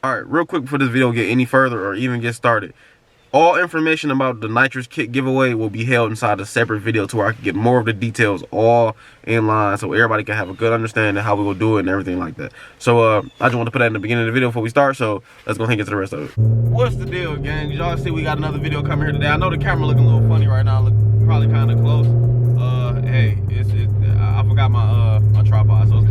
All right, real quick before this video get any further or even get started, all information about the Nitrous kit giveaway will be held inside a separate video to where I can get more of the details all in line so everybody can have a good understanding of how we gonna do it and everything like that. So I just want to put that in the beginning of the video before we start, so let's go ahead and get to the rest of it. What's the deal, gang? Y'all see we got another video coming here today. I know the camera looking a little funny right now, look probably kind of close. Hey, I forgot my my tripod, so I'm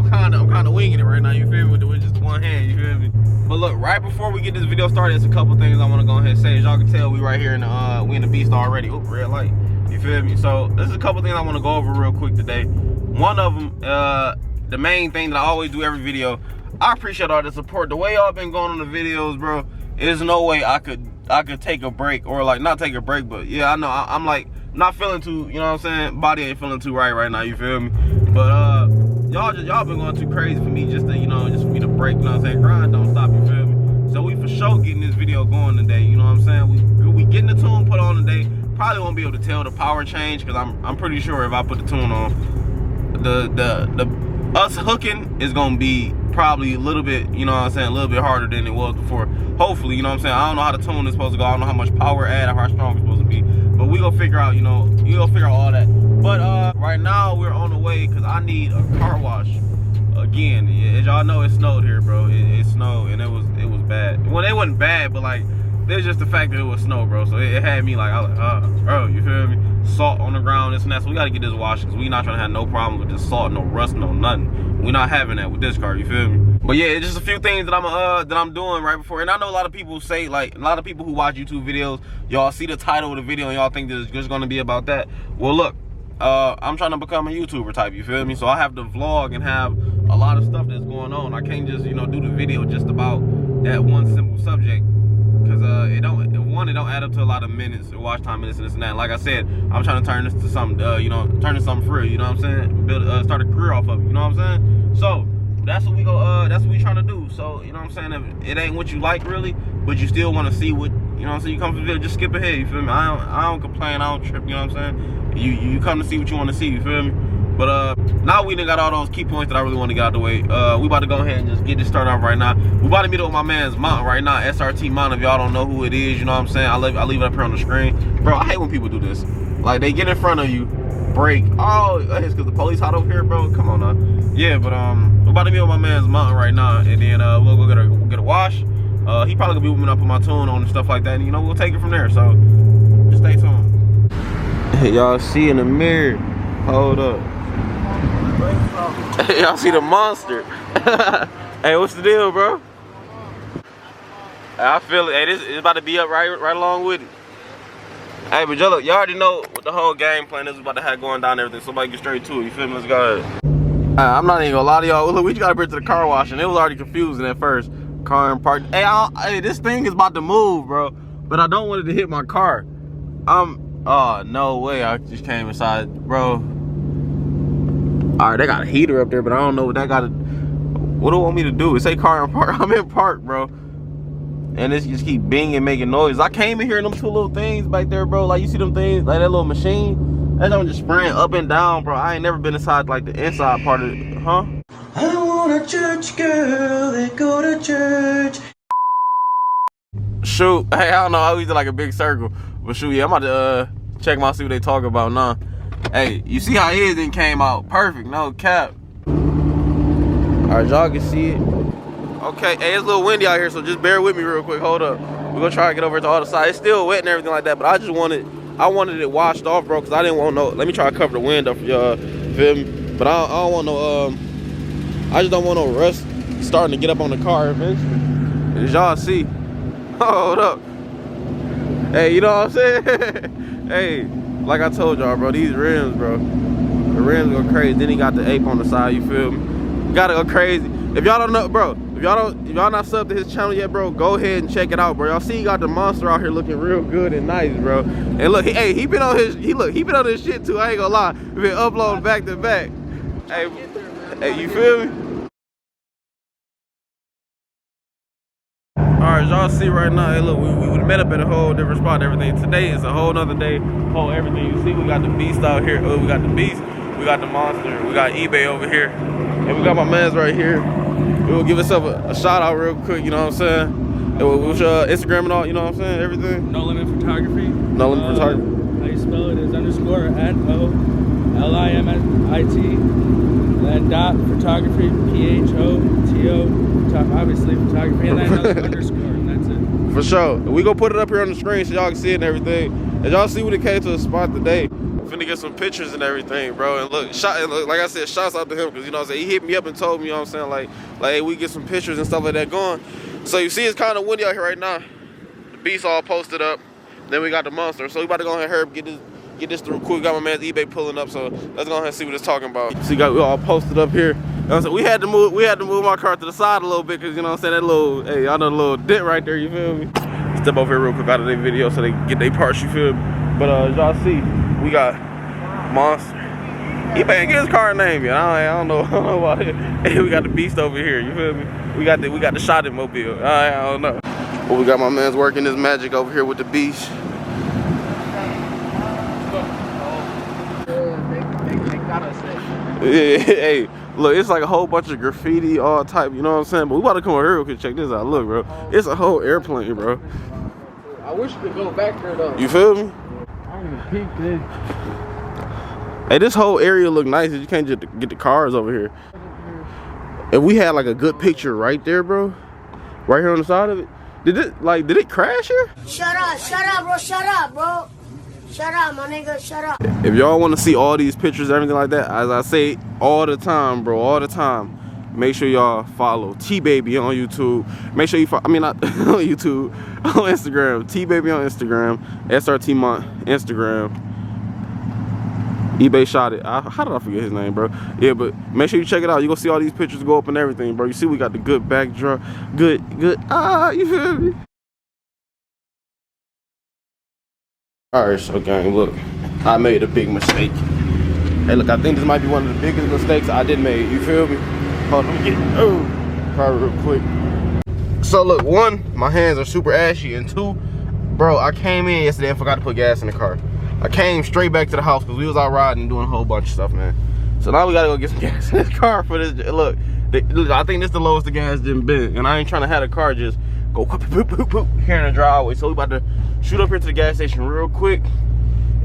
kind of winging it right now, you feel me, with just one hand, you feel me? But look, right before we get this video started, there's a couple things I want to go ahead and say. As y'all can tell, we right here in the we in the beast already. Oh, red light, you feel me? So there's a couple things I want to go over real quick today. One of them, the main thing that I always do every video, I appreciate all the support. The way y'all been going on the videos, bro, there's no way I could take a break, or like not take a break, but yeah, I know I'm like not feeling too, you know what I'm saying, body ain't feeling too right now, you feel me? But y'all been going too crazy for me just to, you know, just for me to break, you know what I'm saying? Grind don't stop, you feel me? So we for sure getting this video going today, you know what I'm saying? We getting the tune put on today. Probably won't be able to tell the power change, because I'm pretty sure if I put the tune on, the us hooking is gonna be probably a little bit, you know what I'm saying, a little bit harder than it was before. Hopefully, you know what I'm saying? I don't know how the tune is supposed to go. I don't know how much power add or how strong it's supposed to be. But we gonna figure out, you know, you gonna figure out all that. But right now we're on the way because I need a car wash again. As y'all know, it snowed here, bro. It snowed and it was bad. Well, it wasn't bad, but like there's just the fact that it was snow, bro. So it had me like, I was like, bro, you feel me? Salt on the ground, this and that. So we gotta get this washed because we not trying to have no problem with this salt, no rust, no nothing. We not having that with this car, you feel me? But yeah, it's just a few things that I'm doing right before. And I know a lot of people say, like, a lot of people who watch YouTube videos, y'all see the title of the video and y'all think that it's just gonna be about that. Well, look, I'm trying to become a YouTuber type, you feel me? So I have to vlog and have a lot of stuff that's going on. I can't just, you know, do the video just about that one simple subject, because it don't add up to a lot of minutes, watch time minutes, and this and that. Like I said, I'm trying to turn this to something, you know, turn to something free, you know what I'm saying? Start a career off of it, you know what I'm saying? So that's what we trying to do. So, you know what I'm saying? If it ain't what you like really, but you still want to see what, you know what I'm saying, you come to the video, just skip ahead, you feel me? I don't complain, I don't trip, you know what I'm saying? You come to see what you want to see, you feel me? But now we done got all those key points that I really want to get out the way. We about to go ahead and just get this started off right now. We about to meet up with my man's mount right now, SRT mount. If y'all don't know who it is, you know what I'm saying? I leave it up here on the screen. Bro, I hate when people do this. Like, they get in front of you, break. Oh, it's because the police hot over here, bro. Come on now. Yeah, but we're about to meet with my man's mount right now, and then we'll go get a wash. He probably gonna be moving up with my tune on and stuff like that, and you know, we'll take it from there. So just stay tuned. Y'all see in the mirror. Hold up. Y'all see the monster. Hey, what's the deal, bro? I feel it. Hey, this is about to be up right along with it. Hey, but y'all already know what the whole game plan is about to have going down and everything. Somebody get straight to it. You feel me? Let's go ahead. I'm not even gonna lie to y'all. Look, we just got to bring it to the car wash, and it was already confusing at first. Car and park. Hey, this thing is about to move, bro. But I don't want it to hit my car. Oh, no way. I just came inside, bro. All right, they got a heater up there, but I don't know what that got to, what do it want me to do? It say car and park. I'm in park, bro. And this just keep binging, making noise. I came in here and them two little things back there, bro. Like, you see them things? Like that little machine? That's on just spraying up and down, bro. I ain't never been inside, like, the inside part of it, huh? I want a church girl that go to church. Shoot. Hey, I don't know. I always do like a big circle. But shoot, yeah, I'm about to check my see what they talk about now. Hey, you see how his thing came out? Perfect, no cap. Alright, y'all can see it. Okay, hey, it's a little windy out here, so just bear with me real quick. Hold up. We're gonna try to get over to the other side. It's still wet and everything like that, but I wanted it washed off, bro, because I didn't want no, let me try to cover the window for y'all, feel me? But I don't want no, I just don't want no rust starting to get up on the car eventually. As y'all see. Hold up. Hey, you know what I'm saying? Hey, like I told y'all, bro, these rims, bro, the rims go crazy. Then he got the ape on the side, you feel me? Gotta go crazy. If y'all don't know, bro, if y'all not subbed to his channel yet, bro, go ahead and check it out, bro. Y'all see he got the monster out here looking real good and nice, bro. And look, he been on his, he been on this shit too. I ain't gonna lie. He been uploading back to back. Hey, you feel me? Alright, y'all see right now, hey look, we met up at a whole different spot and everything. Today is a whole nother day, whole everything. You see, we got the beast out here. Oh, we got the beast, we got the monster, we got eBay over here, and we got my mans right here. we'll give yourself a shout out real quick, you know what I'm saying? What's your Instagram and all, you know what I'm saying? Everything? No Limit Photography. No Limit Photography. How you spell it is _NOLIMIT. Then dot photography, PHOTO, obviously photography, and then another underscore, and that's it. For sure. We gonna put it up here on the screen so y'all can see it and everything. And y'all see what it came to the spot today. Finna get some pictures and everything, bro. And look, like I said, shouts out to him, because you know what I'm saying, he hit me up and told me, you know what I'm saying, like hey, we get some pictures and stuff like that going. So you see it's kind of windy out here right now. The beast all posted up. Then we got the monster. So we about to go ahead and hurry up, get this through quick. Got my man's eBay pulling up, so let's go ahead and see what it's talking about. See, we all posted up here. You know what I'm saying? We had to move my car to the side a little bit, because you know what I'm saying, that little, hey, y'all know the little dent right there, you feel me? Step over here real quick out of their video so they can get their parts, you feel me? But as y'all see, we got Monster. He better get his car name yet. I don't know about it. Hey, we got the beast over here, you feel me? We got the shot in mobile. I don't know. But we got my man's working his magic over here with the beast. Yeah, hey, look, it's like a whole bunch of graffiti, all type, you know what I'm saying? But we about to come over here real quick, check this out. Look, bro, it's a whole airplane, bro. I wish we could go back there though. You feel me? I don't even peep this. Hey, this whole area look nice. You can't just get the cars over here. If we had like a good picture right there, bro, right here on the side of it, did it crash here? Shut up, bro, shut up, bro. Shut up, my nigga, shut up. If y'all want to see all these pictures, everything like that, as I say all the time, bro, all the time, make sure y'all follow T-Baby on YouTube. Make sure you follow, I mean, not on YouTube, on Instagram. T-Baby on Instagram. SRT Month, Instagram. eBay shot it. How did I forget his name, bro? Yeah, but make sure you check it out. You gonna see all these pictures go up and everything, bro. You see we got the good backdrop. Good, you feel me? Alright, so gang, look, I made a big mistake. Hey, look, I think this might be one of the biggest mistakes I did make, you feel me? Hold on, let me get car real quick. So look, one, my hands are super ashy, and two, bro, I came in yesterday and forgot to put gas in the car. I came straight back to the house because we was out riding and doing a whole bunch of stuff, man. So now we gotta go get some gas in this car for this. Look, I think this is the lowest the gas didn't been, and I ain't trying to have the car just go poop, poop, poop, poop here in the driveway. So we about to shoot up here to the gas station real quick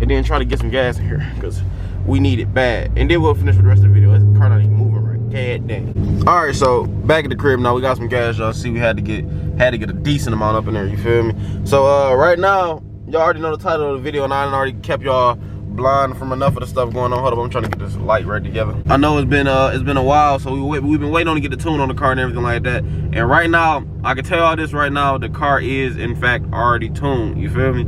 and then try to get some gas in here because we need it bad. And then we'll finish with the rest of the video. The car not even moving right. God dang. All right, so back at the crib now. We got some gas, y'all. See, we had to get a decent amount up in there. You feel me? So right now, y'all already know the title of the video, and I already kept y'all blind from enough of the stuff going on. Hold up, I'm trying to get this light right together. I know it's been a while, so we've been waiting on to get the tune on the car and everything like that. And right now, I can tell y'all this right now, the car is in fact already tuned. You feel me?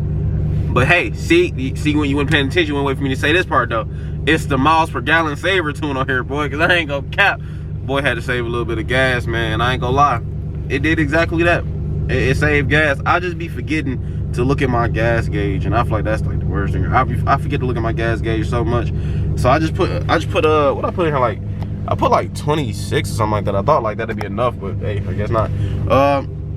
But hey, see when you weren't paying attention, you wouldn't wait for me to say this part though. It's the miles per gallon saver tune on here, boy, because I ain't gonna cap. Boy had to save a little bit of gas, man. I ain't gonna lie, it did exactly that. It saved gas. I just be forgetting to look at my gas gauge, and I feel like that's like the worst thing. I forget to look at my gas gauge so much, so I just put what I put in here, like I put like 26 or something like that. I thought like that'd be enough, but hey, I guess not.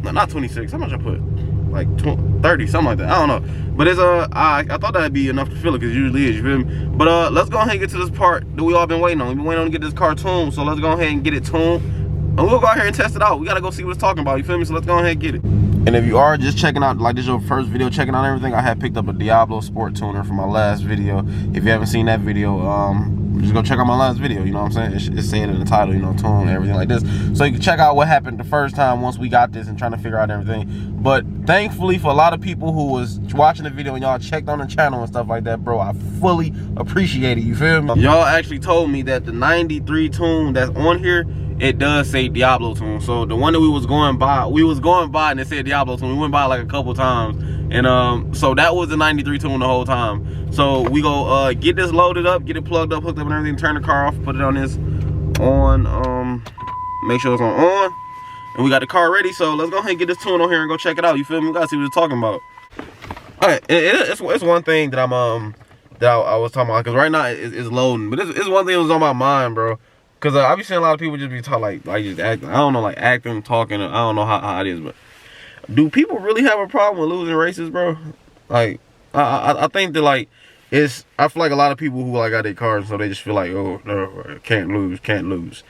Not 26. How much I put? Like 30, something like that. I don't know, but it's I thought that'd be enough to fill it, because it usually is. You feel me? But let's go ahead and get to this part that we all been waiting on. We've been waiting on to get this car tuned, so let's go ahead and get it tuned. And we'll go out here and test it out. We gotta go see what it's talking about, you feel me? So let's go ahead and get it. And if you are just checking out, like this is your first video checking out everything, I had picked up a Diablosport tuner from my last video. If you haven't seen that video, just go check out my last video, you know what I'm saying? It's saying in the title, you know, tune, everything like this. So you can check out what happened the first time once we got this and trying to figure out everything. But thankfully for a lot of people who was watching the video and y'all checked on the channel and stuff like that, bro, I fully appreciate it, you feel me? Y'all actually told me that the 93 tune that's on here, it does say Diablo tune. So the one that we was going by and it said Diablo tune. We went by like a couple times, and so that was the 93 tune the whole time. So we go get this loaded up, get it plugged up, hooked up and everything, turn the car off, put it on this on, make sure it's on, and we got the car ready. So let's go ahead and get this tune on here and go check it out, you feel me? We gotta see what it's talking about. All right, it's one thing that I was talking about, because right now it's loading, but it's one thing that was on my mind, bro. Cause I be seeing a lot of people just be talking like just acting. I don't know, like acting, talking. I don't know how it is, but do people really have a problem with losing races, bro? Like I think that like I feel like a lot of people who like got their cars, so they just feel like, oh no, can't lose.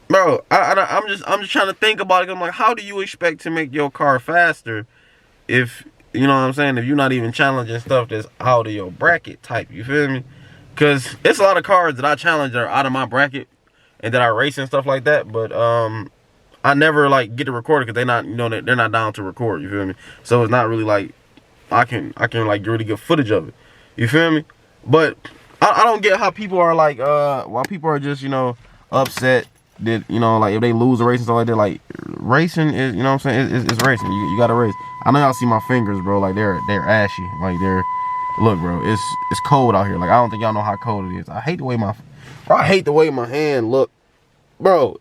bro, I'm just trying to think about it. I'm like, how do you expect to make your car faster if, you know what I'm saying, if you're not even challenging stuff that's out of your bracket type, you feel me? Because it's a lot of cars that I challenge that are out of my bracket and that I race and stuff like that, but I never like get to record it because they're not, you know, they're not down to record, you feel me? So it's not really like I can like really get footage of it, you feel me? But I don't get how people are like why people are just, you know, upset that, you know, like if they lose a race and stuff like that. Like racing is, you know what I'm saying, it's racing. You gotta race. I know y'all see my fingers, bro, like they're ashy, like look, bro, it's cold out here. Like I don't think y'all know how cold it is. I hate the way my hand look, bro.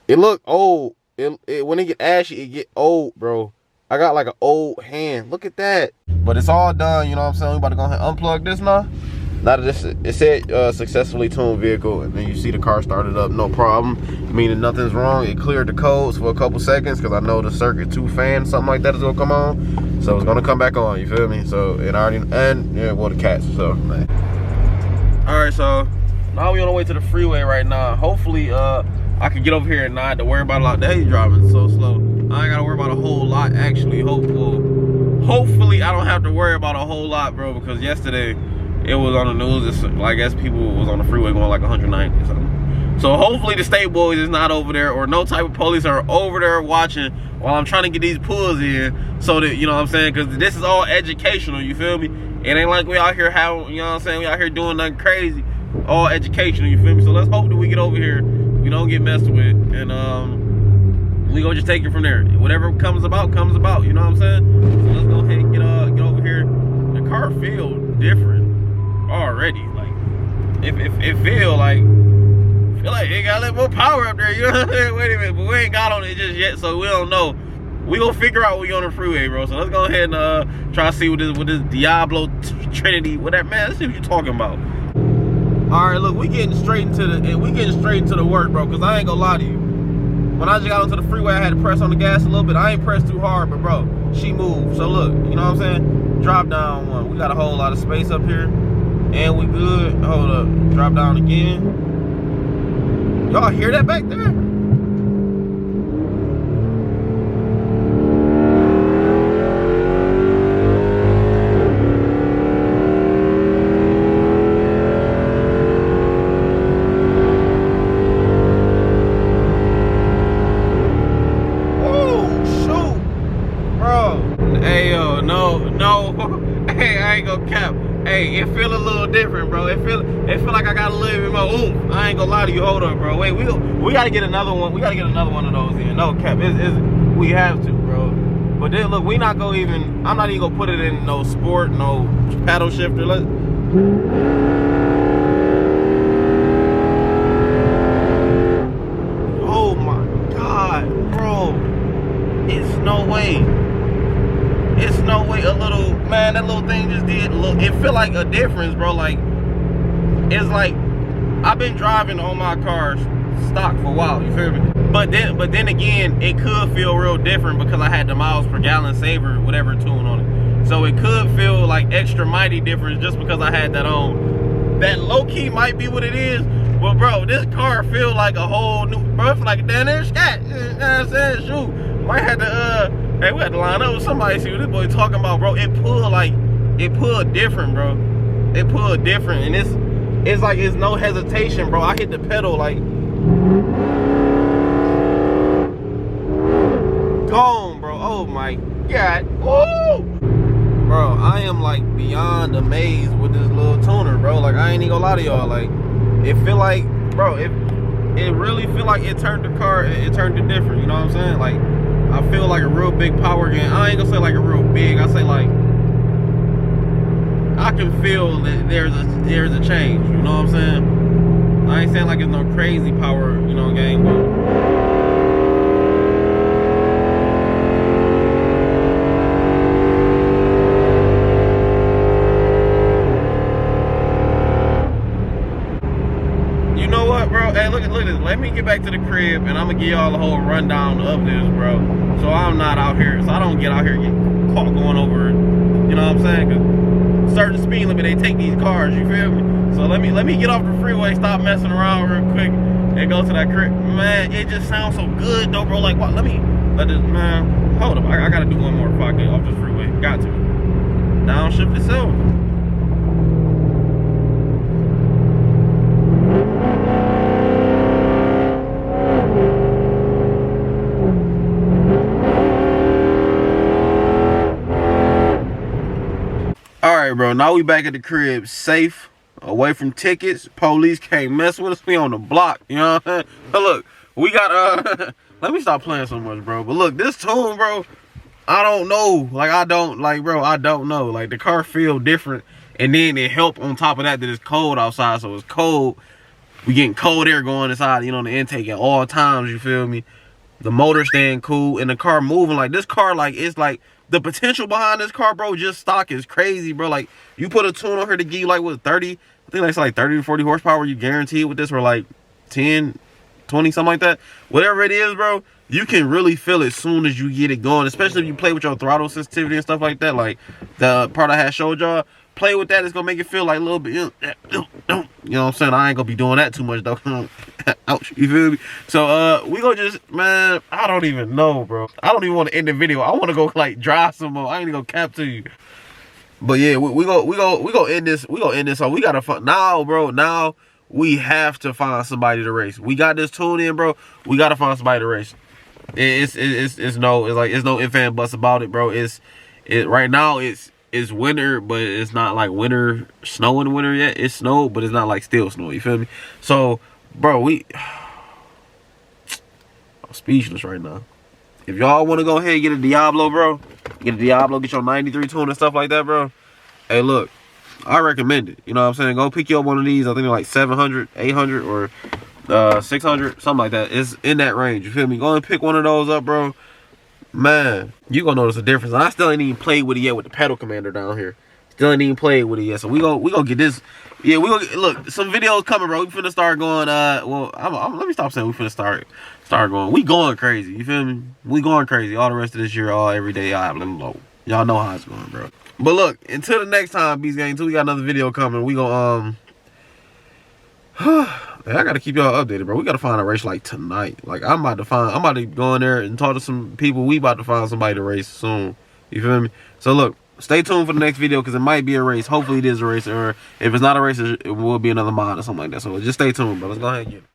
It look old. It when it get ashy, it get old, bro. I got like an old hand. Look at that. But it's all done, you know what I'm saying? We about to go ahead and unplug this now. Now that this, it said successfully tuned vehicle, and then you see the car started up, no problem, meaning nothing's wrong. It cleared the codes for a couple seconds because I know the circuit 2 fan, something like that is gonna come on. So it's gonna come back on, you feel me? So it already, and yeah, well, the cats, so. Man. All right, so now we on the way to the freeway right now. Hopefully, I can get over here and not have to worry about a lot. They driving so slow. I ain't gotta worry about a whole lot, actually. Hopefully I don't have to worry about a whole lot, bro, because yesterday it was on the news. I guess people was on the freeway going like 190 or something. So hopefully the state boys is not over there, or no type of police are over there watching while I'm trying to get these pulls in, so that, you know what I'm saying, because this is all educational, you feel me? It ain't like we out here having, you know what I'm saying, we out here doing nothing crazy. All educational, you feel me? So let's hope that we get over here, we don't get messed with, and we gonna just take it from there. Whatever comes about, you know what I'm saying? So let's go ahead and get over here. The car feels different already. Like it feel like it got a little more power up there, you know what I'm saying? Wait a minute, but we ain't got on it just yet, so we don't know. We gonna figure out when we on the freeway, bro. So let's go ahead and try to see what this Diablo Trinity, whatever, man, let's see what you're talking about. All right, look, we getting straight into the work, bro, because I ain't gonna lie to you. When I just got onto the freeway, I had to press on the gas a little bit. I ain't pressed too hard, but bro, she moved. So look, you know what I'm saying? Drop down one. We got a whole lot of space up here, and we good. Hold up, drop down again. Y'all hear that back there? Hey, it feel a little different, bro. It feel like I got a little bit more oomph. I ain't gonna lie to you. Hold up, bro. Wait, we gotta get another one. We gotta get another one of those in. No cap, we have to, bro. But then look, we not gonna even. I'm not even gonna put it in no sport, no paddle shifter. Oh my God, bro. It's no way. It's no way a little, man, that little thing just did look, it feel like a difference, bro. Like, it's like, I've been driving on my car stock for a while, you feel me? But then again, it could feel real different because I had the miles per gallon saver, whatever tune on it. So it could feel like extra mighty difference just because I had that on. That low key might be what it is, but bro, this car feel like a whole new, bro, it feel like a damn near scat, you know what I'm saying? Shoot, might have to, hey, we had to line up with somebody, see what this boy talking about, bro. It pulled different, bro. It pulled different, and it's like it's no hesitation, bro. I hit the pedal like gone, bro. Oh my God. Woo! Bro, I am like beyond amazed with this little tuner, bro. Like I ain't even gonna lie to y'all. Like it feel like, bro, it really feel like it turned the car, it turned it different, you know what I'm saying? Like I feel like a real big power gain. I ain't gonna say like a real big. I say like I can feel that there's a change. You know what I'm saying? I ain't saying like it's no crazy power, you know, game, but you know what, bro? Hey, look at this. Let me get back to the crib and I'm gonna give y'all a whole rundown of this, bro. So I'm not out here, so I don't get out here get caught going over, you know what I'm saying? 'Cause certain speed limit, they take these cars, you feel me? So let me get off the freeway, stop messing around real quick, and go to that crib. Man, it just sounds so good though, bro. Like, what? Let this, man. Hold up. I gotta do one more before I get off this freeway. Got to. Downshift itself. All right, bro. Now we back at the crib, safe, away from tickets. Police can't mess with us. We on the block. You know what I'm saying? But look, we got let me stop playing so much, bro. But look, this tune, bro, I don't know. Like, I don't know. Like, the car feel different. And then it helped on top of that it's cold outside. So it's cold. We getting cold air going inside, you know, the intake at all times, you feel me? The motor staying cool and the car moving. Like, this car, like, it's like, the potential behind this car, bro, just stock is crazy, bro. Like, you put a tune on here to give you, like, what, 30? I think that's like 30 to 40 horsepower. You guaranteed with this, or like 10, 20, something like that. Whatever it is, bro, you can really feel it as soon as you get it going, especially if you play with your throttle sensitivity and stuff like that. Like the part I had showed y'all, play with that. It's gonna make it feel like a little bit, you know what I'm saying? I ain't gonna be doing that too much though. Ouch, you feel me? So we gonna just, man, I don't even know, bro. I don't even want to end the video. I want to go like drive some more. I ain't gonna cap to you. But yeah, we go end this. We gonna end this. So we gotta find now, bro. Now we have to find somebody to race. We got this tune in, bro. We gotta find somebody to race. It's no ifs and buts about it, bro. Right now it's winter, but it's not like winter, snow in the winter yet. It's snow, but it's not like still snow. You feel me? So, bro, I'm speechless right now. If y'all want to go ahead and get a Diablo, bro, get your 93 tune and stuff like that, bro. Hey, look, I recommend it. You know what I'm saying? Go pick you up one of these. I think they're like 700, 800, or 600, something like that. It's in that range. You feel me? Go and pick one of those up, bro. Man, you gonna notice a difference. I still ain't even played with it yet with the pedal commander down here. Still ain't even played with it yet. So we gonna get this. Yeah, we gonna look. Some videos coming, bro. We finna start going. Well, let me stop saying we finna start going. We going crazy. You feel me? We going crazy all the rest of this year, all every day. Y'all know how it's going, bro. But look, until the next time, Beast Gang 2, we got another video coming. We gonna I gotta keep y'all updated, bro. We gotta find a race like tonight. Like I'm about to go in there and talk to some people. We about to find somebody to race soon. You feel me? So look, stay tuned for the next video because it might be a race. Hopefully it is a race, or if it's not a race, it will be another mod or something like that. So just stay tuned, bro. Let's go ahead and get it.